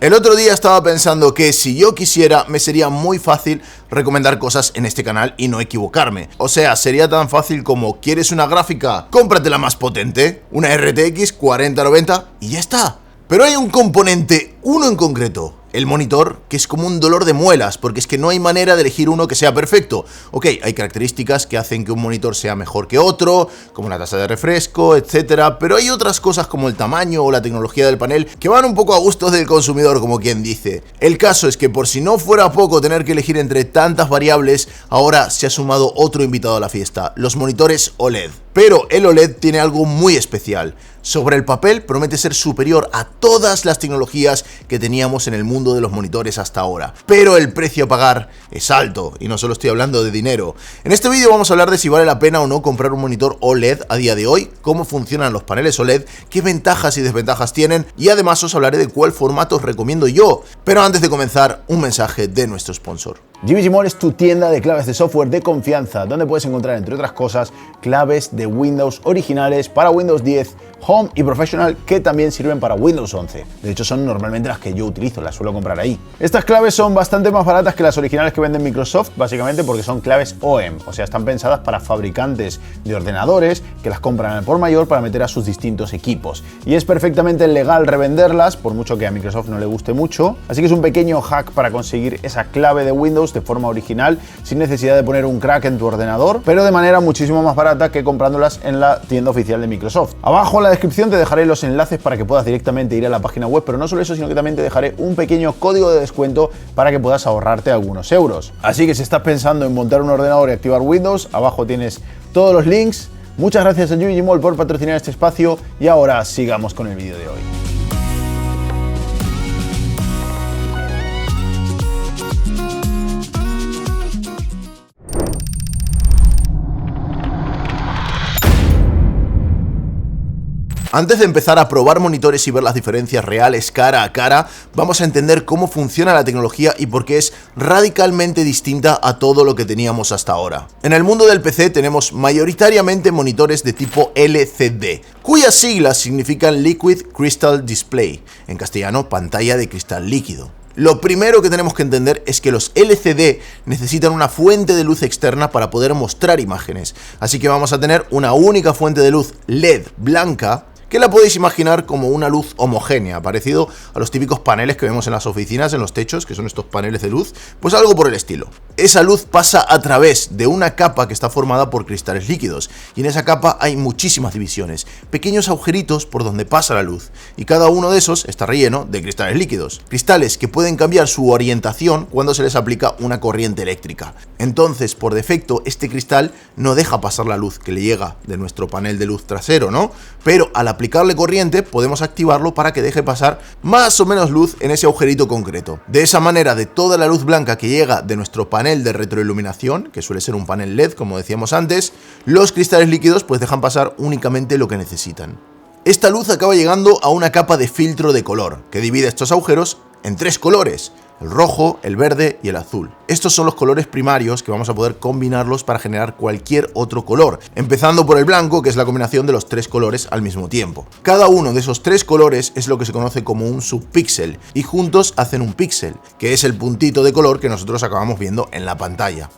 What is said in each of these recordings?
El otro día estaba pensando que si yo quisiera me sería muy fácil recomendar cosas en este canal y no equivocarme. O sea, sería tan fácil como: ¿quieres una gráfica? Cómprate la más potente, una RTX 4090 y ya está. Pero hay un componente, uno en concreto, el monitor, que es como un dolor de muelas, porque es que no hay manera de elegir uno que sea perfecto. Ok, hay características que hacen que un monitor sea mejor que otro, como la tasa de refresco, etcétera, pero hay otras cosas como el tamaño o la tecnología del panel que van un poco a gustos del consumidor, como quien dice. El caso es que, por si no fuera poco tener que elegir entre tantas variables, ahora se ha sumado otro invitado a la fiesta: los monitores OLED. Pero el OLED tiene algo muy especial. Sobre el papel promete ser superior a todas las tecnologías que teníamos en el mundo de los monitores hasta ahora. Pero el precio a pagar es alto, y no solo estoy hablando de dinero. En este vídeo vamos a hablar de si vale la pena o no comprar un monitor OLED a día de hoy, cómo funcionan los paneles OLED, qué ventajas y desventajas tienen, y además os hablaré de cuál formato os recomiendo yo. Pero antes de comenzar, un mensaje de nuestro sponsor. GBG Mall es tu tienda de claves de software de confianza, donde puedes encontrar, entre otras cosas, claves de Windows originales para Windows 10, Home y Professional, que también sirven para Windows 11. De hecho, son normalmente las que yo utilizo, las suelo comprar ahí. Estas claves son bastante más baratas que las originales que vende Microsoft, básicamente porque son claves OEM, o sea, están pensadas para fabricantes de ordenadores que las compran al por mayor para meter a sus distintos equipos. Y es perfectamente legal revenderlas, por mucho que a Microsoft no le guste mucho, así que es un pequeño hack para conseguir esa clave de Windows de forma original, sin necesidad de poner un crack en tu ordenador, pero de manera muchísimo más barata que comprándolas en la tienda oficial de Microsoft. Abajo en la descripción te dejaré los enlaces para que puedas directamente ir a la página web, pero no solo eso, sino que también te dejaré un pequeño código de descuento para que puedas ahorrarte algunos euros. Así que si estás pensando en montar un ordenador y activar Windows, abajo tienes todos los links. Muchas gracias a GBG Mall por patrocinar este espacio, y ahora sigamos con el vídeo de hoy. Antes de empezar a probar monitores y ver las diferencias reales cara a cara, vamos a entender cómo funciona la tecnología y por qué es radicalmente distinta a todo lo que teníamos hasta ahora. En el mundo del PC tenemos mayoritariamente monitores de tipo LCD, cuyas siglas significan Liquid Crystal Display, en castellano pantalla de cristal líquido. Lo primero que tenemos que entender es que los LCD necesitan una fuente de luz externa para poder mostrar imágenes, así que vamos a tener una única fuente de luz LED blanca, que la podéis imaginar como una luz homogénea, parecido a los típicos paneles que vemos en las oficinas, en los techos, que son estos paneles de luz, pues algo por el estilo. Esa luz pasa a través de una capa que está formada por cristales líquidos, y en esa capa hay muchísimas divisiones, pequeños agujeritos por donde pasa la luz, y cada uno de esos está relleno de cristales líquidos, cristales que pueden cambiar su orientación cuando se les aplica una corriente eléctrica. Entonces, por defecto, este cristal no deja pasar la luz que le llega de nuestro panel de luz trasero, ¿no? Pero al aplicarle corriente podemos activarlo para que deje pasar más o menos luz en ese agujerito concreto. De esa manera, de toda la luz blanca que llega de nuestro panel de retroiluminación, que suele ser un panel LED como decíamos antes, los cristales líquidos pues dejan pasar únicamente lo que necesitan. Esta luz acaba llegando a una capa de filtro de color, que divide estos agujeros en tres colores: el rojo, el verde y el azul. Estos son los colores primarios que vamos a poder combinarlos para generar cualquier otro color, empezando por el blanco, que es la combinación de los tres colores al mismo tiempo. Cada uno de esos tres colores es lo que se conoce como un subpíxel, y juntos hacen un píxel, que es el puntito de color que nosotros acabamos viendo en la pantalla.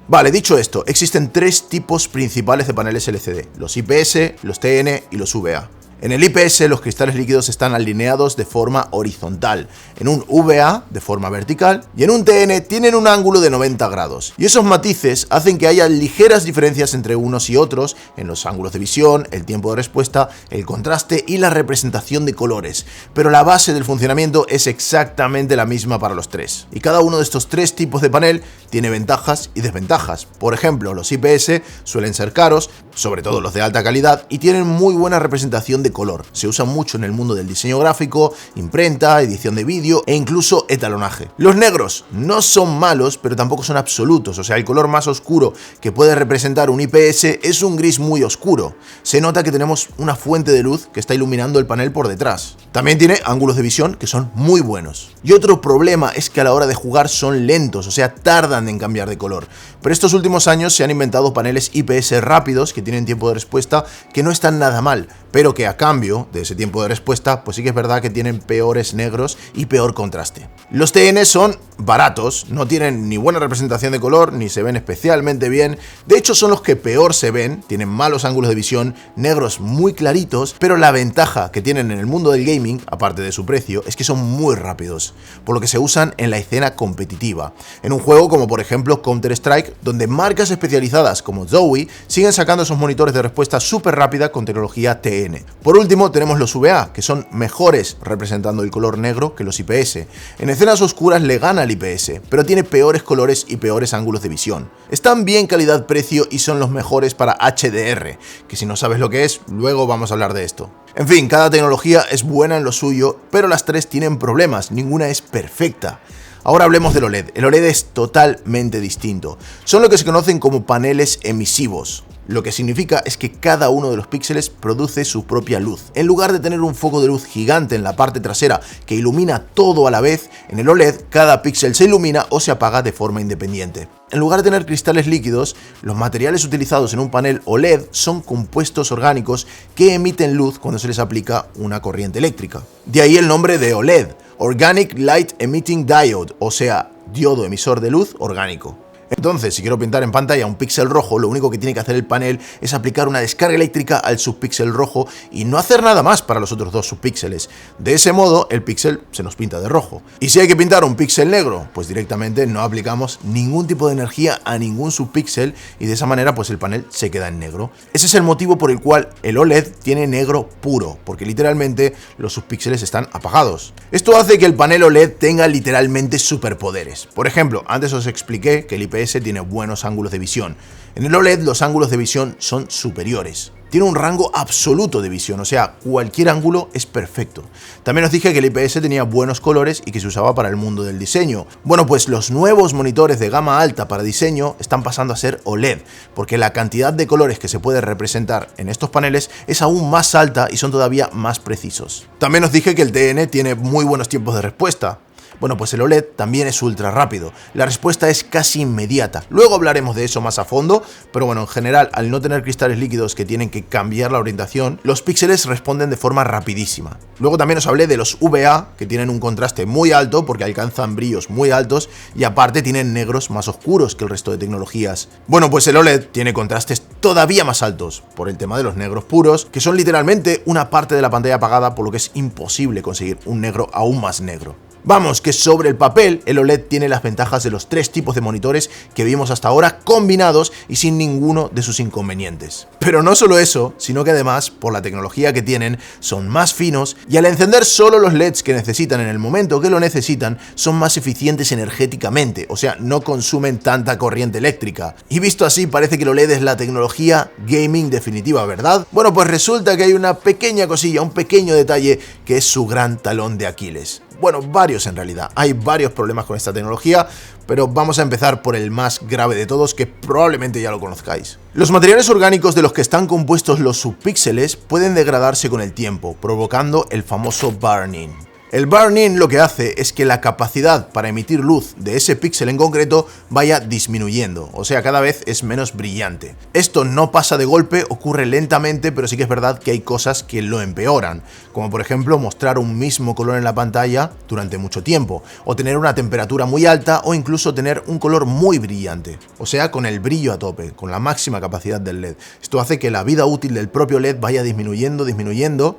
Vale, dicho esto, existen tres tipos principales de paneles LCD: los IPS, los TN y los VA. En el IPS los cristales líquidos están alineados de forma horizontal, en un VA de forma vertical, y en un TN tienen un ángulo de 90 grados. Y esos matices hacen que haya ligeras diferencias entre unos y otros en los ángulos de visión, el tiempo de respuesta, el contraste y la representación de colores. Pero la base del funcionamiento es exactamente la misma para los tres. Y cada uno de estos tres tipos de panel tiene ventajas y desventajas. Por ejemplo, los IPS suelen ser caros, sobre todo los de alta calidad, y tienen muy buena representación de color. Se usan mucho en el mundo del diseño gráfico, imprenta, edición de vídeo e incluso etalonaje. Los negros no son malos, pero tampoco son absolutos, o sea, el color más oscuro que puede representar un IPS es un gris muy oscuro. Se nota que tenemos una fuente de luz que está iluminando el panel por detrás. También tiene ángulos de visión que son muy buenos. Y otro problema es que a la hora de jugar son lentos, o sea, tardan en cambiar de color. Pero estos últimos años se han inventado paneles IPS rápidos que tienen tiempo de respuesta que no están nada mal, pero que a cambio de ese tiempo de respuesta, pues sí que es verdad que tienen peores negros y peor contraste. Los TN son baratos, no tienen ni buena representación de color, ni se ven especialmente bien. De hecho, son los que peor se ven, tienen malos ángulos de visión, negros muy claritos, pero la ventaja que tienen en el mundo del gaming, aparte de su precio, es que son muy rápidos, por lo que se usan en la escena competitiva. En un juego como por ejemplo Counter-Strike, donde marcas especializadas como Zowie siguen sacando esos monitores de respuesta súper rápida con tecnología TN. Por último, tenemos los VA, que son mejores representando el color negro que los IPS. En escenas oscuras le gana el IPS, pero tiene peores colores y peores ángulos de visión. Están bien calidad-precio y son los mejores para HDR, que si no sabes lo que es, luego vamos a hablar de esto. En fin, cada tecnología es buena en lo suyo, pero las tres tienen problemas, ninguna es perfecta. Ahora hablemos del OLED. El OLED es totalmente distinto. Son lo que se conocen como paneles emisivos. Lo que significa es que cada uno de los píxeles produce su propia luz. En lugar de tener un foco de luz gigante en la parte trasera que ilumina todo a la vez, en el OLED cada píxel se ilumina o se apaga de forma independiente. En lugar de tener cristales líquidos, los materiales utilizados en un panel OLED son compuestos orgánicos que emiten luz cuando se les aplica una corriente eléctrica. De ahí el nombre de OLED, Organic Light Emitting Diode, o sea, diodo emisor de luz orgánico. Entonces, si quiero pintar en pantalla un píxel rojo, lo único que tiene que hacer el panel es aplicar una descarga eléctrica al subpíxel rojo y no hacer nada más para los otros dos subpíxeles. De ese modo, el píxel se nos pinta de rojo. Y si hay que pintar un píxel negro, pues directamente no aplicamos ningún tipo de energía a ningún subpíxel y de esa manera pues el panel se queda en negro. Ese es el motivo por el cual el OLED tiene negro puro, porque literalmente los subpíxeles están apagados. Esto hace que el panel OLED tenga literalmente superpoderes. Por ejemplo, antes os expliqué que el IPS tiene buenos ángulos de visión. En el OLED los ángulos de visión son superiores. Tiene un rango absoluto de visión, o sea, cualquier ángulo es perfecto. También os dije que el IPS tenía buenos colores y que se usaba para el mundo del diseño. Bueno, pues los nuevos monitores de gama alta para diseño están pasando a ser OLED, porque la cantidad de colores que se puede representar en estos paneles es aún más alta y son todavía más precisos. También os dije que el TN tiene muy buenos tiempos de respuesta. Bueno, pues el OLED también es ultra rápido, la respuesta es casi inmediata. Luego hablaremos de eso más a fondo, pero bueno, en general, al no tener cristales líquidos que tienen que cambiar la orientación, los píxeles responden de forma rapidísima. Luego también os hablé de los VA, que tienen un contraste muy alto porque alcanzan brillos muy altos y aparte tienen negros más oscuros que el resto de tecnologías. Bueno, pues el OLED tiene contrastes todavía más altos, por el tema de los negros puros, que son literalmente una parte de la pantalla apagada, por lo que es imposible conseguir un negro aún más negro. Vamos, que sobre el papel el OLED tiene las ventajas de los tres tipos de monitores que vimos hasta ahora combinados y sin ninguno de sus inconvenientes. Pero no solo eso, sino que además, por la tecnología que tienen, son más finos y al encender solo los LEDs que necesitan en el momento que lo necesitan, son más eficientes energéticamente, o sea, no consumen tanta corriente eléctrica. Y visto así, parece que el OLED es la tecnología gaming definitiva, ¿verdad? Bueno, pues resulta que hay una pequeña cosilla, un pequeño detalle que es su gran talón de Aquiles. Bueno, varios en realidad. Hay varios problemas con esta tecnología, pero vamos a empezar por el más grave de todos, que probablemente ya lo conozcáis. Los materiales orgánicos de los que están compuestos los subpíxeles pueden degradarse con el tiempo, provocando el famoso burn-in. El burn-in lo que hace es que la capacidad para emitir luz de ese píxel en concreto vaya disminuyendo, o sea, cada vez es menos brillante. Esto no pasa de golpe, ocurre lentamente, pero sí que es verdad que hay cosas que lo empeoran, como por ejemplo mostrar un mismo color en la pantalla durante mucho tiempo, o tener una temperatura muy alta, o incluso tener un color muy brillante, o sea, con el brillo a tope, con la máxima capacidad del LED. Esto hace que la vida útil del propio LED vaya disminuyendo,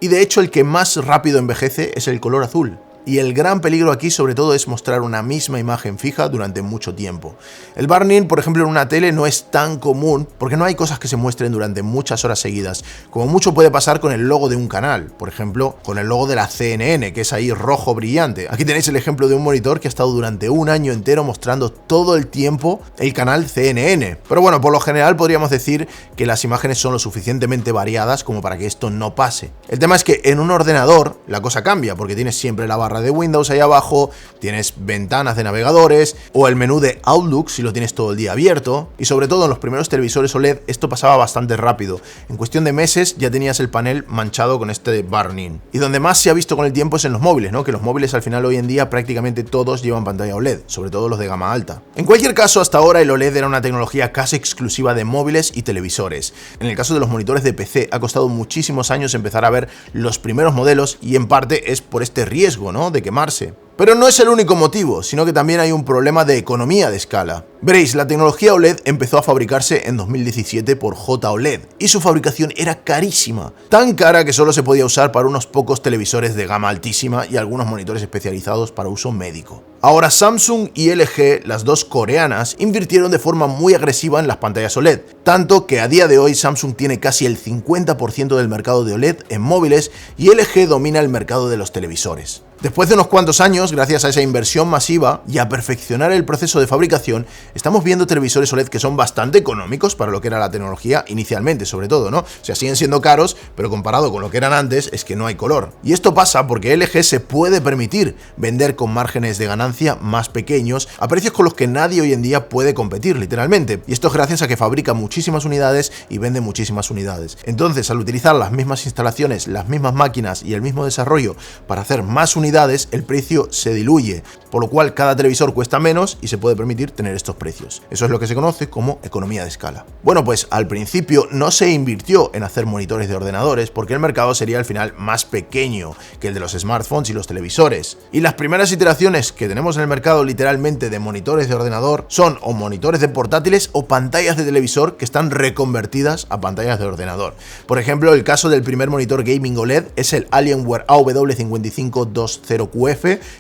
y de hecho el que más rápido envejece es el color azul. Y el gran peligro aquí sobre todo es mostrar una misma imagen fija durante mucho tiempo. El burn-in, por ejemplo, en una tele no es tan común porque no hay cosas que se muestren durante muchas horas seguidas. Como mucho puede pasar con el logo de un canal, por ejemplo, con el logo de la CNN, que es ahí rojo brillante. Aquí tenéis el ejemplo de un monitor que ha estado durante un año entero mostrando todo el tiempo el canal CNN. Pero bueno, por lo general podríamos decir que las imágenes son lo suficientemente variadas como para que esto no pase. El tema es que en un ordenador la cosa cambia porque tienes siempre la barra barra de Windows ahí abajo, tienes ventanas de navegadores o el menú de Outlook si lo tienes todo el día abierto, y sobre todo en los primeros televisores OLED esto pasaba bastante rápido. En cuestión de meses ya tenías el panel manchado con este burn-in. Y donde más se ha visto con el tiempo es en los móviles, ¿no? Que los móviles al final hoy en día prácticamente todos llevan pantalla OLED, sobre todo los de gama alta. En cualquier caso, hasta ahora el OLED era una tecnología casi exclusiva de móviles y televisores. En el caso de los monitores de PC ha costado muchísimos años empezar a ver los primeros modelos, y en parte es por este riesgo, ¿no?, de quemarse. Pero no es el único motivo, sino que también hay un problema de economía de escala. Veréis, la tecnología OLED empezó a fabricarse en 2017 por JOLED y su fabricación era carísima, tan cara que solo se podía usar para unos pocos televisores de gama altísima y algunos monitores especializados para uso médico. Ahora Samsung y LG, las dos coreanas, invirtieron de forma muy agresiva en las pantallas OLED, tanto que a día de hoy Samsung tiene casi el 50% del mercado de OLED en móviles y LG domina el mercado de los televisores. Después de unos cuantos años, gracias a esa inversión masiva y a perfeccionar el proceso de fabricación, estamos viendo televisores OLED que son bastante económicos para lo que era la tecnología inicialmente, sobre todo, ¿no? O sea, siguen siendo caros, pero comparado con lo que eran antes, es que no hay color. Y esto pasa porque LG se puede permitir vender con márgenes de ganancia más pequeños, a precios con los que nadie hoy en día puede competir, literalmente. Y esto es gracias a que fabrica muchísimas unidades y vende muchísimas unidades. Entonces, al utilizar las mismas instalaciones, las mismas máquinas y el mismo desarrollo para hacer más unidades, el precio se diluye, por lo cual cada televisor cuesta menos y se puede permitir tener estos precios. Eso es lo que se conoce como economía de escala. Bueno, pues al principio no se invirtió en hacer monitores de ordenadores porque el mercado sería al final más pequeño que el de los smartphones y los televisores. Y las primeras iteraciones que tenemos en el mercado literalmente de monitores de ordenador son o monitores de portátiles o pantallas de televisor que están reconvertidas a pantallas de ordenador. Por ejemplo, el caso del primer monitor gaming OLED es el Alienware AW5520QF,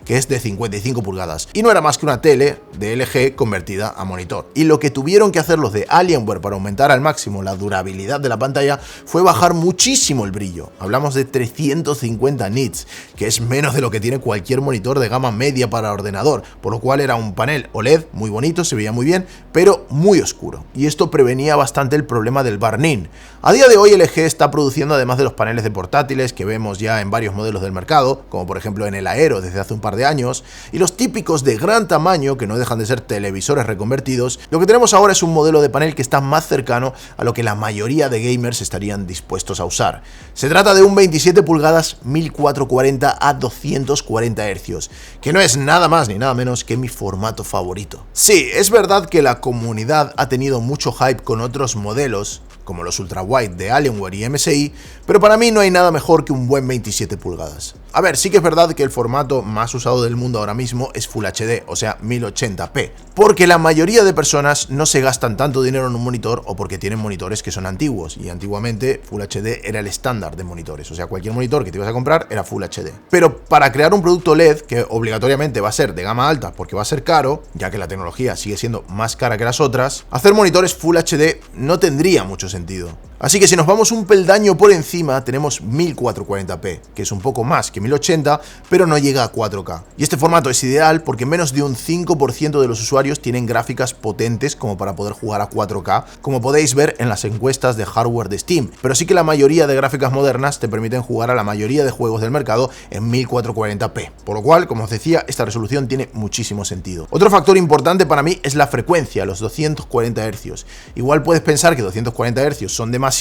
que es de 55 pulgadas. Y no era más que una tele de LG convertida a monitor. Y lo que tuvieron que hacer los de Alienware para aumentar al máximo la durabilidad de la pantalla fue bajar muchísimo el brillo. Hablamos de 350 nits, que es menos de lo que tiene cualquier monitor de gama media para ordenador, por lo cual era un panel OLED muy bonito, se veía muy bien, pero muy oscuro. Y esto prevenía bastante el problema del burn-in. A día de hoy LG está produciendo, además de los paneles de portátiles que vemos ya en varios modelos del mercado, como por ejemplo en el Aero desde hace un par de años, y los típicos de gran tamaño que no dejan de ser televisores reconvertidos, lo que tenemos ahora es un modelo de panel que está más cercano a lo que la mayoría de gamers estarían dispuestos a usar. Se trata de un 27 pulgadas 1440 a 240 Hz, que no es nada más ni nada menos que mi formato favorito. Sí, es verdad que la comunidad ha tenido mucho hype con otros modelos, como los ultrawide de Alienware y MSI, pero para mí no hay nada mejor que un buen 27 pulgadas. A ver, sí que es verdad que el formato más usado del mundo ahora mismo es Full HD, o sea 1080p, porque la mayoría de personas no se gastan tanto dinero en un monitor o porque tienen monitores que son antiguos, y antiguamente Full HD era el estándar de monitores, o sea cualquier monitor que te ibas a comprar era Full HD. Pero para crear un producto LED, que obligatoriamente va a ser de gama alta porque va a ser caro, ya que la tecnología sigue siendo más cara que las otras, hacer monitores Full HD no tendría mucho sentido. Así que si nos vamos un peldaño por encima, tenemos 1440p, que es un poco más que 1080, pero no llega a 4K. Y este formato es ideal porque menos de un 5% de los usuarios tienen gráficas potentes como para poder jugar a 4K, como podéis ver en las encuestas de hardware de Steam, pero sí que la mayoría de gráficas modernas te permiten jugar a la mayoría de juegos del mercado en 1440p, por lo cual, como os decía, esta resolución tiene muchísimo sentido. Otro factor importante para mí es la frecuencia, los 240 Hz. Igual puedes pensar que 240 Hz son demasiados,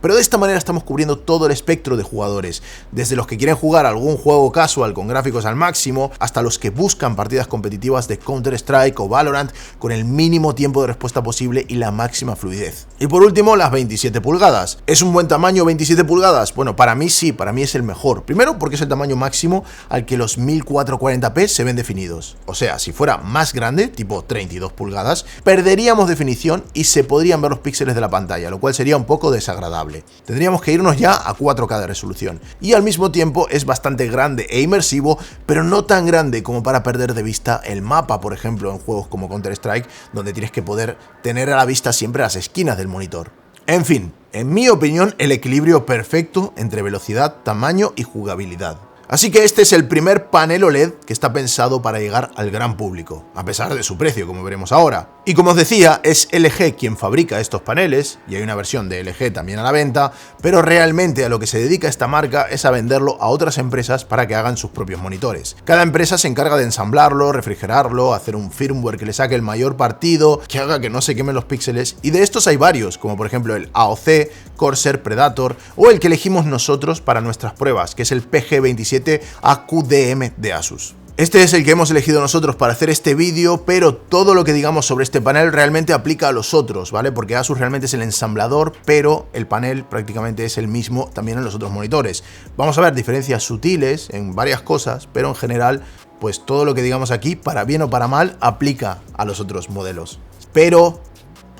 pero de esta manera estamos cubriendo todo el espectro de jugadores, desde los que quieren jugar algún juego casual con gráficos al máximo, hasta los que buscan partidas competitivas de Counter-Strike o Valorant con el mínimo tiempo de respuesta posible y la máxima fluidez. Y por último, las 27 pulgadas. ¿Es un buen tamaño 27 pulgadas? Bueno, para mí sí, para mí es el mejor. Primero porque es el tamaño máximo al que los 1440p se ven definidos. O sea, si fuera más grande, tipo 32 pulgadas, perderíamos definición y se podrían ver los píxeles de la pantalla, lo cual sería un poco desagradable. Tendríamos que irnos ya a 4K de resolución. Y al mismo tiempo es bastante grande e inmersivo, pero no tan grande como para perder de vista el mapa, por ejemplo, en juegos como Counter-Strike, donde tienes que poder tener a la vista siempre las esquinas del monitor. En fin, en mi opinión, el equilibrio perfecto entre velocidad, tamaño y jugabilidad. Así que este es el primer panel OLED que está pensado para llegar al gran público, a pesar de su precio, como veremos ahora. Y como os decía, es LG quien fabrica estos paneles, y hay una versión de LG también a la venta, pero realmente a lo que se dedica esta marca es a venderlo a otras empresas para que hagan sus propios monitores. Cada empresa se encarga de ensamblarlo, refrigerarlo, hacer un firmware que le saque el mayor partido, que haga que no se quemen los píxeles, y de estos hay varios, como por ejemplo el AOC, Corsair, Predator, o el que elegimos nosotros para nuestras pruebas, que es el PG27 AQDM de Asus. Este es el que hemos elegido nosotros para hacer este vídeo, pero todo lo que digamos sobre este panel realmente aplica a los otros, ¿vale? Porque Asus realmente es el ensamblador, pero el panel prácticamente es el mismo también en los otros monitores. Vamos a ver diferencias sutiles en varias cosas, pero en general, pues todo lo que digamos aquí, para bien o para mal, aplica a los otros modelos. Pero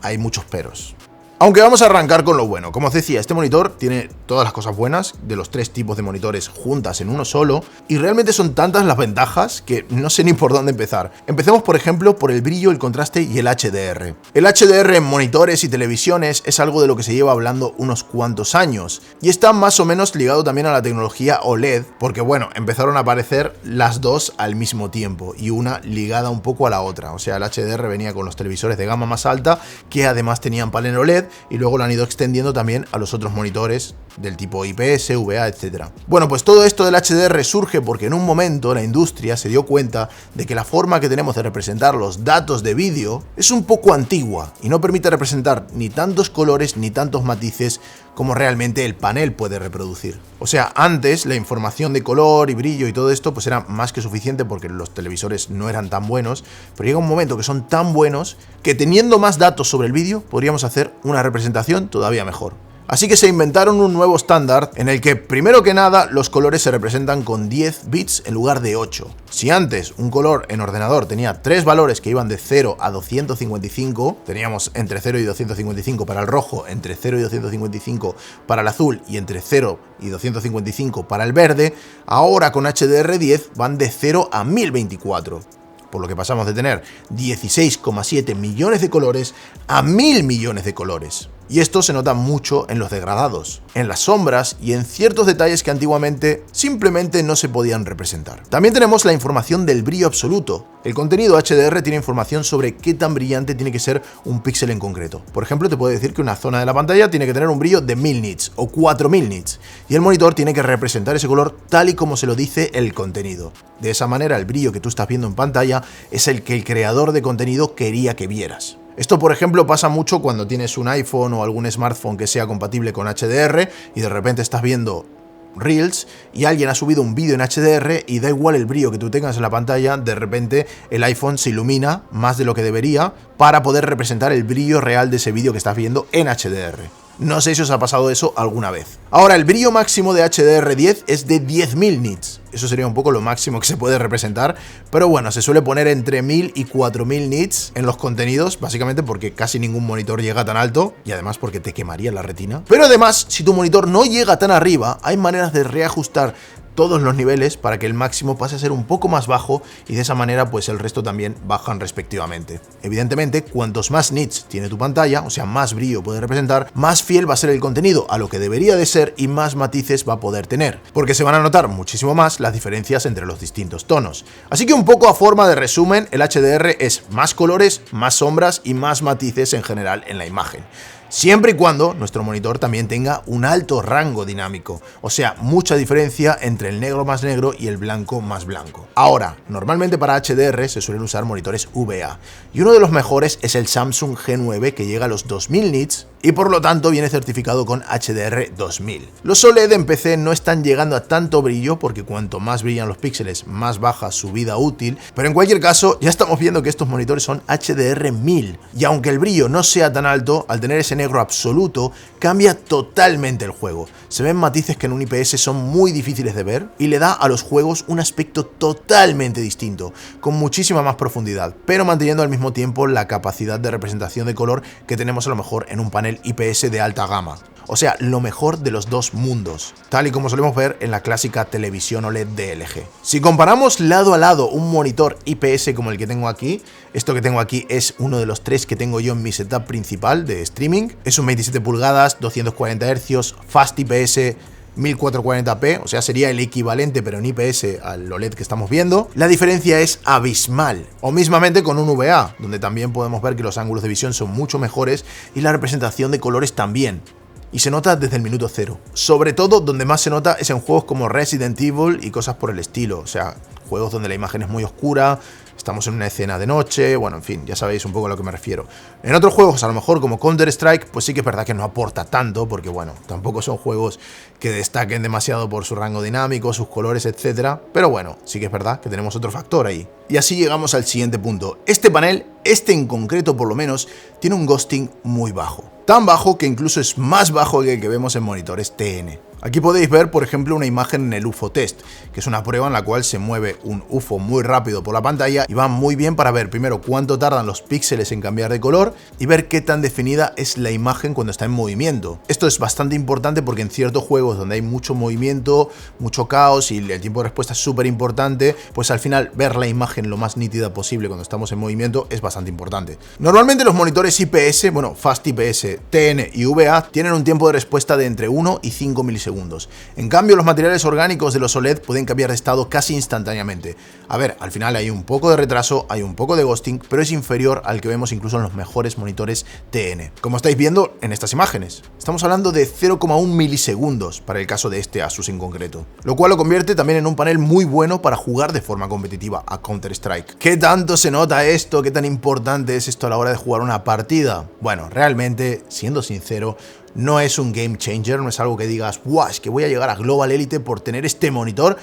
hay muchos peros. Aunque vamos a arrancar con lo bueno. Como os decía, este monitor tiene todas las cosas buenas de los tres tipos de monitores juntas en uno solo, y realmente son tantas las ventajas que no sé ni por dónde empezar. Empecemos, por ejemplo, por el brillo, el contraste y el HDR. El HDR en monitores y televisiones es algo de lo que se lleva hablando unos cuantos años, y está más o menos ligado también a la tecnología OLED, porque bueno, empezaron a aparecer las dos al mismo tiempo, y una ligada un poco a la otra. O sea, el HDR venía con los televisores de gama más alta, que además tenían panel OLED, y luego lo han ido extendiendo también a los otros monitores del tipo IPS, VA, etc. Bueno, pues todo esto del HDR surge porque en un momento la industria se dio cuenta de que la forma que tenemos de representar los datos de vídeo es un poco antigua y no permite representar ni tantos colores ni tantos matices como realmente el panel puede reproducir. O sea, antes la información de color y brillo y todo esto pues era más que suficiente porque los televisores no eran tan buenos, pero llega un momento que son tan buenos que teniendo más datos sobre el vídeo podríamos hacer una representación todavía mejor. Así que se inventaron un nuevo estándar en el que, primero que nada, los colores se representan con 10 bits en lugar de 8. Si antes un color en ordenador tenía 3 valores que iban de 0 a 255, teníamos entre 0 y 255 para el rojo, entre 0 y 255 para el azul y entre 0 y 255 para el verde, ahora con HDR10 van de 0 a 1024. Por lo que pasamos de tener 16,7 millones de colores a 1000 millones de colores. Y esto se nota mucho en los degradados, en las sombras y en ciertos detalles que antiguamente simplemente no se podían representar. También tenemos la información del brillo absoluto. El contenido HDR tiene información sobre qué tan brillante tiene que ser un píxel en concreto. Por ejemplo, te puede decir que una zona de la pantalla tiene que tener un brillo de 1000 nits o 4000 nits, y el monitor tiene que representar ese color tal y como se lo dice el contenido. De esa manera, el brillo que tú estás viendo en pantalla es el que el creador de contenido quería que vieras. Esto, por ejemplo, pasa mucho cuando tienes un iPhone o algún smartphone que sea compatible con HDR y de repente estás viendo Reels y alguien ha subido un vídeo en HDR y da igual el brillo que tú tengas en la pantalla, de repente el iPhone se ilumina más de lo que debería para poder representar el brillo real de ese vídeo que estás viendo en HDR. No sé si os ha pasado eso alguna vez. Ahora, el brillo máximo de HDR10 es de 10.000 nits. Eso sería un poco lo máximo que se puede representar, pero bueno, se suele poner entre 1000 y 4000 nits en los contenidos, básicamente porque casi ningún monitor llega tan alto y además porque te quemaría la retina. Pero además, si tu monitor no llega tan arriba, hay maneras de reajustar todos los niveles para que el máximo pase a ser un poco más bajo y de esa manera pues el resto también bajan respectivamente. Evidentemente, cuantos más nits tiene tu pantalla, o sea, más brillo puede representar, más fiel va a ser el contenido a lo que debería de ser y más matices va a poder tener, porque se van a notar muchísimo más las diferencias entre los distintos tonos. Así que un poco a forma de resumen, el HDR es más colores, más sombras y más matices en general en la imagen. Siempre y cuando nuestro monitor también tenga un alto rango dinámico, o sea, mucha diferencia entre el negro más negro y el blanco más blanco. Ahora, normalmente para HDR se suelen usar monitores VA, y uno de los mejores es el Samsung G9 que llega a los 2000 nits y por lo tanto viene certificado con HDR 2000. Los OLED en PC no están llegando a tanto brillo porque cuanto más brillan los píxeles, más baja su vida útil, pero en cualquier caso ya estamos viendo que estos monitores son HDR 1000 y aunque el brillo no sea tan alto, al tener ese negro absoluto cambia totalmente el juego. Se ven matices que en un IPS son muy difíciles de ver y le da a los juegos un aspecto totalmente distinto, con muchísima más profundidad, pero manteniendo al mismo tiempo la capacidad de representación de color que tenemos a lo mejor en un panel IPS de alta gama. O sea, lo mejor de los dos mundos, tal y como solemos ver en la clásica televisión OLED de LG. Si comparamos lado a lado un monitor IPS como el que tengo aquí, esto que tengo aquí es uno de los 3 que tengo yo en mi setup principal de streaming. Es un 27 pulgadas, 240 Hz, Fast IPS, 1440p, o sea, sería el equivalente pero en IPS al OLED que estamos viendo. La diferencia es abismal, o mismamente con un VA, donde también podemos ver que los ángulos de visión son mucho mejores y la representación de colores también. Y se nota desde el minuto cero. Sobre todo donde más se nota es en juegos como Resident Evil y cosas por el estilo, o sea, juegos donde la imagen es muy oscura, estamos en una escena de noche, bueno, en fin, ya sabéis un poco a lo que me refiero. En otros juegos, a lo mejor como Counter-Strike, pues sí que es verdad que no aporta tanto, porque bueno, tampoco son juegos que destaquen demasiado por su rango dinámico, sus colores, etcétera. Pero bueno, sí que es verdad que tenemos otro factor ahí. Y así llegamos al siguiente punto. Este panel, este en concreto por lo menos, tiene un ghosting muy bajo. Tan bajo que incluso es más bajo que el que vemos en monitores TN. Aquí podéis ver, por ejemplo, una imagen en el UFO Test, que es una prueba en la cual se mueve un UFO muy rápido por la pantalla y va muy bien para ver primero cuánto tardan los píxeles en cambiar de color y ver qué tan definida es la imagen cuando está en movimiento. Esto es bastante importante porque en ciertos juegos donde hay mucho movimiento, mucho caos y el tiempo de respuesta es súper importante, pues al final ver la imagen lo más nítida posible cuando estamos en movimiento es bastante importante. Normalmente los monitores IPS, bueno, Fast IPS, TN y VA tienen un tiempo de respuesta de entre 1 y 5 milisegundos. En cambio, los materiales orgánicos de los OLED pueden cambiar de estado casi instantáneamente. A ver, al final hay un poco de retraso, hay un poco de ghosting, pero es inferior al que vemos incluso en los mejores monitores TN. Como estáis viendo en estas imágenes. Estamos hablando de 0,1 milisegundos para el caso de este Asus en concreto. Lo cual lo convierte también en un panel muy bueno para jugar de forma competitiva a Counter-Strike. ¿Qué tanto se nota esto? ¿Qué tan importante es esto a la hora de jugar una partida? Bueno, realmente, siendo sincero, no es un game changer, no es algo que digas, ¡guau! Es que voy a llegar a Global Elite por tener este monitor.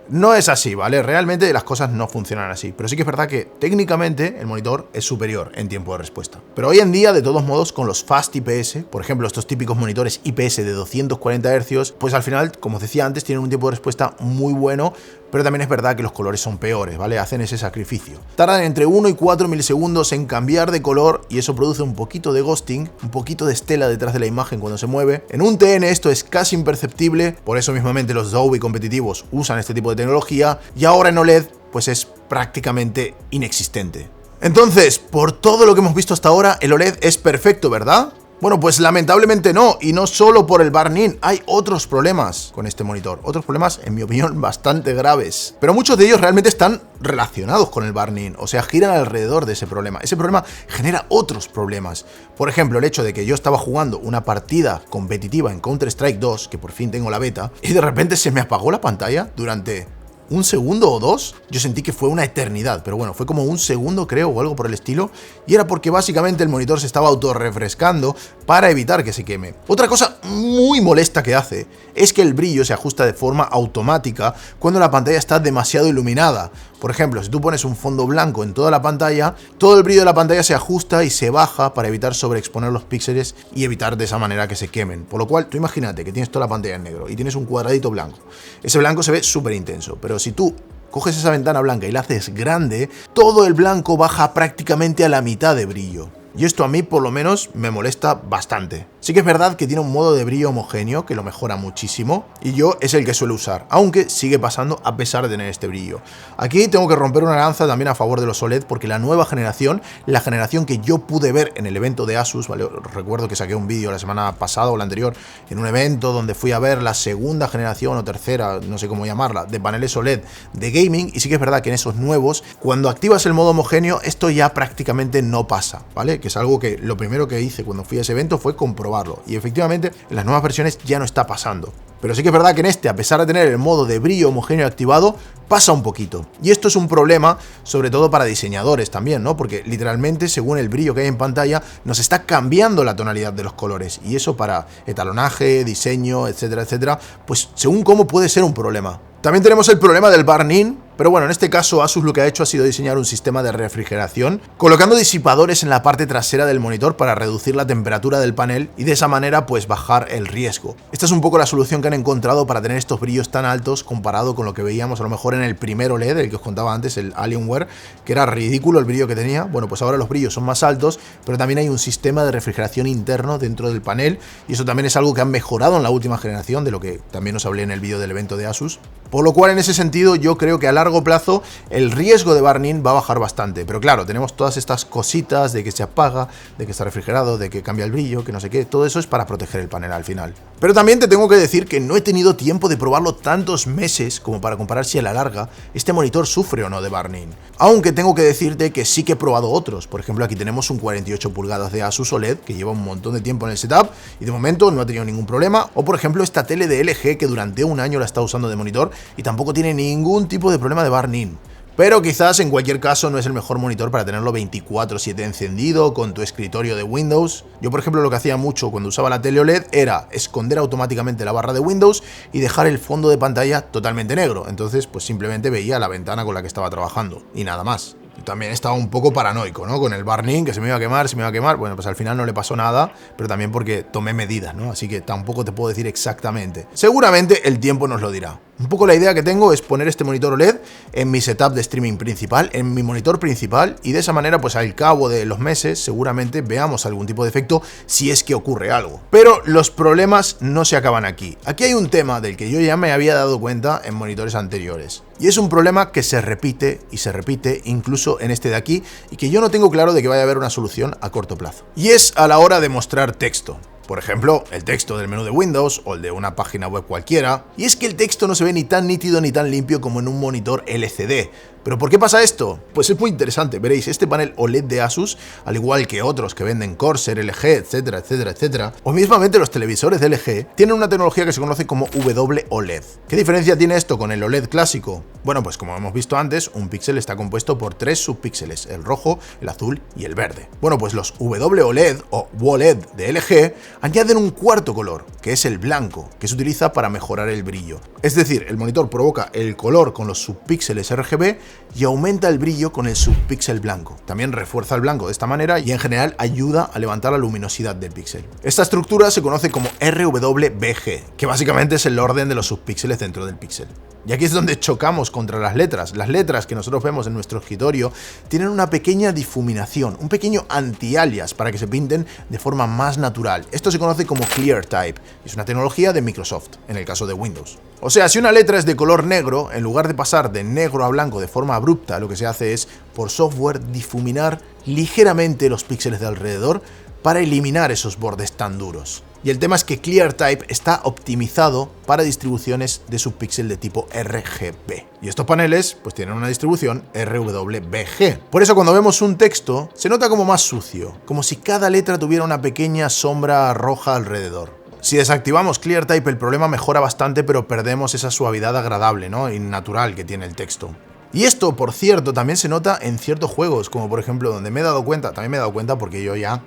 No es así, ¿vale? Realmente las cosas no funcionan así. Pero sí que es verdad que técnicamente el monitor es superior en tiempo de respuesta. Pero hoy en día, de todos modos, con los Fast IPS, por ejemplo, estos típicos monitores IPS de 240 Hz, pues al final, como os decía antes, tienen un tiempo de respuesta muy bueno. Pero también es verdad que los colores son peores, ¿vale? Hacen ese sacrificio. Tardan entre 1 y 4 milisegundos en cambiar de color y eso produce un poquito de ghosting, un poquito de estela detrás de la imagen cuando se mueve. En un TN esto es casi imperceptible, por eso mismamente los Adobe competitivos usan este tipo de tecnología y ahora en OLED pues es prácticamente inexistente. Entonces, por todo lo que hemos visto hasta ahora, el OLED es perfecto, ¿verdad? Bueno, pues lamentablemente no, y no solo por el burn-in, hay otros problemas con este monitor, otros problemas, en mi opinión, bastante graves. Pero muchos de ellos realmente están relacionados con el burn-in, o sea, giran alrededor de ese problema. Ese problema genera otros problemas. Por ejemplo, el hecho de que yo estaba jugando una partida competitiva en Counter-Strike 2, que por fin tengo la beta, y de repente se me apagó la pantalla durante un segundo o dos. Yo sentí que fue una eternidad, pero bueno, fue como un segundo creo o algo por el estilo, y era porque básicamente el monitor se estaba autorrefrescando para evitar que se queme. Otra cosa muy molesta que hace es que el brillo se ajusta de forma automática cuando la pantalla está demasiado iluminada. Por ejemplo, si tú pones un fondo blanco en toda la pantalla, todo el brillo de la pantalla se ajusta y se baja para evitar sobreexponer los píxeles y evitar de esa manera que se quemen. Por lo cual, tú imagínate que tienes toda la pantalla en negro y tienes un cuadradito blanco. Ese blanco se ve súper intenso, pero si tú coges esa ventana blanca y la haces grande, todo el blanco baja prácticamente a la mitad de brillo. Y esto a mí por lo menos me molesta bastante. Sí que es verdad que tiene un modo de brillo homogéneo que lo mejora muchísimo y yo es el que suelo usar, aunque sigue pasando a pesar de tener este brillo. Aquí tengo que romper una lanza también a favor de los OLED porque la nueva generación, la generación que yo pude ver en el evento de Asus, ¿vale? Recuerdo que saqué un vídeo la semana pasada o la anterior en un evento donde fui a ver la segunda generación o tercera, no sé cómo llamarla, de paneles OLED de gaming, y sí que es verdad que en esos nuevos, cuando activas el modo homogéneo, esto ya prácticamente no pasa, ¿vale? Que es algo que lo primero que hice cuando fui a ese evento fue comprobarlo, y efectivamente en las nuevas versiones ya no está pasando. Pero sí que es verdad que en este, a pesar de tener el modo de brillo homogéneo activado, pasa un poquito. Y esto es un problema, sobre todo para diseñadores también, ¿no? Porque literalmente, según el brillo que hay en pantalla, nos está cambiando la tonalidad de los colores. Y eso para etalonaje, diseño, etcétera, etcétera, pues según cómo puede ser un problema. También tenemos el problema del burn-in, pero bueno, en este caso Asus lo que ha hecho ha sido diseñar un sistema de refrigeración, colocando disipadores en la parte trasera del monitor para reducir la temperatura del panel y de esa manera pues bajar el riesgo. Esta es un poco la solución que han encontrado para tener estos brillos tan altos comparado con lo que veíamos a lo mejor en el primer OLED, el que os contaba antes, el Alienware, que era ridículo el brillo que tenía. Bueno, pues ahora los brillos son más altos, pero también hay un sistema de refrigeración interno dentro del panel y eso también es algo que han mejorado en la última generación, de lo que también os hablé en el vídeo del evento de Asus. Por lo cual, en ese sentido, yo creo que a largo plazo el riesgo de burn-in va a bajar bastante. Pero claro, tenemos todas estas cositas de que se apaga, de que está refrigerado, de que cambia el brillo, que no sé qué. Todo eso es para proteger el panel al final. Pero también te tengo que decir que no he tenido tiempo de probarlo tantos meses como para comparar si a la larga este monitor sufre o no de burn-in. Aunque tengo que decirte que sí que he probado otros. Por ejemplo, aquí tenemos un 48 pulgadas de Asus OLED que lleva un montón de tiempo en el setup y de momento no ha tenido ningún problema. O por ejemplo, esta tele de LG que durante un año la está usando de monitor y tampoco tiene ningún tipo de problema de burn-in. Pero quizás en cualquier caso no es el mejor monitor para tenerlo 24/7 encendido con tu escritorio de Windows. Yo por ejemplo lo que hacía mucho cuando usaba la tele OLED era esconder automáticamente la barra de Windows y dejar el fondo de pantalla totalmente negro. Entonces pues simplemente veía la ventana con la que estaba trabajando y nada más. También estaba un poco paranoico, ¿no? Con el burn-in, que se me iba a quemar, se me iba a quemar. Bueno, pues al final no le pasó nada, pero también porque tomé medidas, ¿no? Así que tampoco te puedo decir exactamente. Seguramente el tiempo nos lo dirá. Un poco la idea que tengo es poner este monitor OLED en mi setup de streaming principal, en mi monitor principal, y de esa manera, pues al cabo de los meses, seguramente veamos algún tipo de efecto si es que ocurre algo. Pero los problemas no se acaban aquí. Aquí hay un tema del que yo ya me había dado cuenta en monitores anteriores. Y es un problema que se repite y se repite incluso en este de aquí y que yo no tengo claro de que vaya a haber una solución a corto plazo. Y es a la hora de mostrar texto. Por ejemplo, el texto del menú de Windows o el de una página web cualquiera. Y es que el texto no se ve ni tan nítido ni tan limpio como en un monitor LCD. ¿Pero por qué pasa esto? Pues es muy interesante. Veréis, este panel OLED de Asus, al igual que otros que venden Corsair, LG, etcétera, etcétera, etcétera, o mismamente los televisores de LG, tienen una tecnología que se conoce como WOLED. ¿Qué diferencia tiene esto con el OLED clásico? Bueno, pues como hemos visto antes, un píxel está compuesto por 3 subpíxeles, el rojo, el azul y el verde. Bueno, pues los WOLED o WOLED de LG añaden un cuarto color, que es el blanco, que se utiliza para mejorar el brillo. Es decir, el monitor provoca el color con los subpíxeles RGB y aumenta el brillo con el subpíxel blanco. También refuerza el blanco de esta manera y en general ayuda a levantar la luminosidad del píxel. Esta estructura se conoce como RWBG, que básicamente es el orden de los subpíxeles dentro del píxel. Y aquí es donde chocamos contra las letras. Las letras que nosotros vemos en nuestro escritorio tienen una pequeña difuminación, un pequeño anti-alias para que se pinten de forma más natural. Esto se conoce como ClearType. Es una tecnología de Microsoft, en el caso de Windows. O sea, si una letra es de color negro, en lugar de pasar de negro a blanco de forma abrupta, lo que se hace es, por software, difuminar ligeramente los píxeles de alrededor para eliminar esos bordes tan duros. Y el tema es que ClearType está optimizado para distribuciones de subpíxel de tipo RGB. Y estos paneles pues tienen una distribución RWBG. Por eso cuando vemos un texto se nota como más sucio, como si cada letra tuviera una pequeña sombra roja alrededor. Si desactivamos ClearType el problema mejora bastante, pero perdemos esa suavidad agradable, ¿no? Y natural que tiene el texto. Y esto, por cierto, también se nota en ciertos juegos, como por ejemplo donde me he dado cuenta, también me he dado cuenta porque yo ya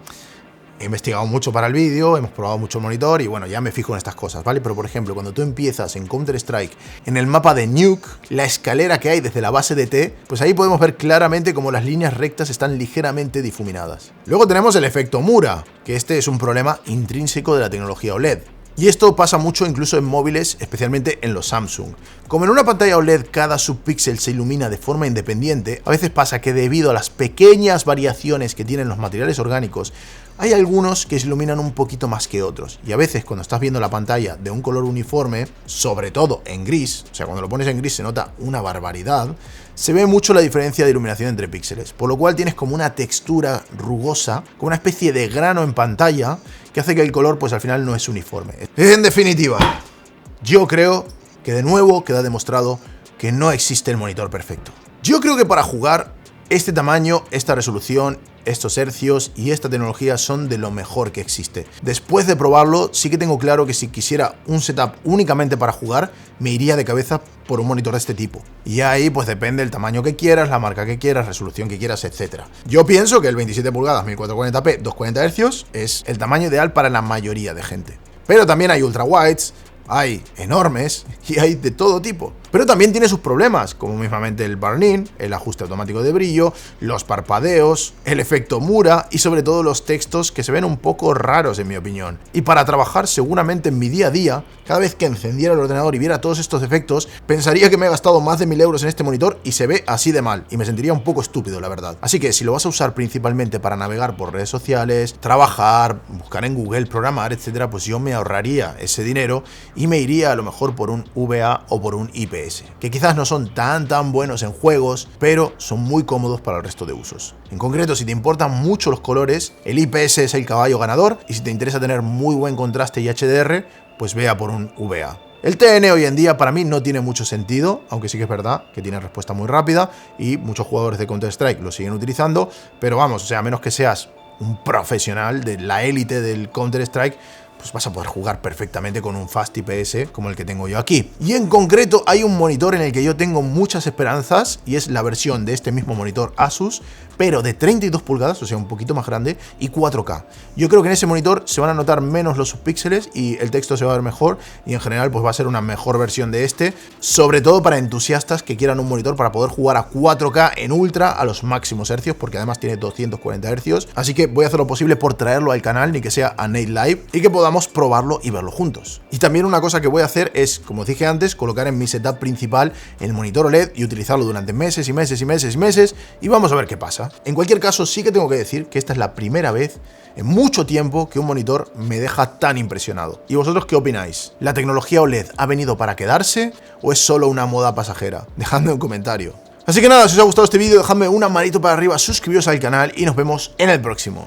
he investigado mucho para el vídeo, hemos probado mucho el monitor y bueno, ya me fijo en estas cosas, ¿vale? Pero por ejemplo, cuando tú empiezas en Counter-Strike, en el mapa de Nuke, la escalera que hay desde la base de T, pues ahí podemos ver claramente cómo las líneas rectas están ligeramente difuminadas. Luego tenemos el efecto Mura, que este es un problema intrínseco de la tecnología OLED. Y esto pasa mucho incluso en móviles, especialmente en los Samsung. Como en una pantalla OLED cada subpíxel se ilumina de forma independiente, a veces pasa que debido a las pequeñas variaciones que tienen los materiales orgánicos, hay algunos que se iluminan un poquito más que otros. Y a veces cuando estás viendo la pantalla de un color uniforme, sobre todo en gris, o sea, cuando lo pones en gris se nota una barbaridad, se ve mucho la diferencia de iluminación entre píxeles, por lo cual tienes como una textura rugosa, como una especie de grano en pantalla, que hace que el color pues al final no es uniforme. En definitiva, yo creo que de nuevo queda demostrado que no existe el monitor perfecto. Yo creo que para jugar, este tamaño, esta resolución, estos hercios y esta tecnología son de lo mejor que existe. Después de probarlo, sí que tengo claro que si quisiera un setup únicamente para jugar, me iría de cabeza por un monitor de este tipo. Y ahí pues depende el tamaño que quieras, la marca que quieras, resolución que quieras, etc. Yo pienso que el 27 pulgadas 1440p 240 Hz es el tamaño ideal para la mayoría de gente. Pero también hay ultra wides, hay enormes y hay de todo tipo. Pero también tiene sus problemas, como mismamente el burn-in, el ajuste automático de brillo, los parpadeos, el efecto Mura y sobre todo los textos que se ven un poco raros en mi opinión. Y para trabajar seguramente en mi día a día, cada vez que encendiera el ordenador y viera todos estos efectos, pensaría que me he gastado más de 1000 euros en este monitor y se ve así de mal y me sentiría un poco estúpido, la verdad. Así que si lo vas a usar principalmente para navegar por redes sociales, trabajar, buscar en Google, programar, etcétera, pues yo me ahorraría ese dinero y me iría a lo mejor por un VA o por un IPS. IPS, que quizás no son tan buenos en juegos, pero son muy cómodos para el resto de usos. En concreto, si te importan mucho los colores, el IPS es el caballo ganador, y si te interesa tener muy buen contraste y HDR, pues vea por un VA. El TN hoy en día para mí no tiene mucho sentido, aunque sí que es verdad que tiene respuesta muy rápida y muchos jugadores de Counter-Strike lo siguen utilizando, pero vamos, o sea, a menos que seas un profesional de la élite del Counter-Strike, pues vas a poder jugar perfectamente con un Fast IPS como el que tengo yo aquí. Y en concreto hay un monitor en el que yo tengo muchas esperanzas y es la versión de este mismo monitor Asus, pero de 32 pulgadas, o sea un poquito más grande, y 4K. Yo creo que en ese monitor se van a notar menos los subpíxeles y el texto se va a ver mejor y en general pues va a ser una mejor versión de este, sobre todo para entusiastas que quieran un monitor para poder jugar a 4K en ultra a los máximos hercios, porque además tiene 240 hercios, así que voy a hacer lo posible por traerlo al canal, ni que sea a Nate Live, y que podamos probarlo y verlo juntos. Y también una cosa que voy a hacer es, como os dije antes, colocar en mi setup principal el monitor OLED y utilizarlo durante meses y meses y meses y meses, y vamos a ver qué pasa. En cualquier caso, sí que tengo que decir que esta es la primera vez en mucho tiempo que un monitor me deja tan impresionado. ¿Y vosotros qué opináis? ¿La tecnología OLED ha venido para quedarse o es solo una moda pasajera? Dejadme un comentario. Así que nada, si os ha gustado este vídeo, dejadme una manito para arriba, suscribiros al canal y nos vemos en el próximo.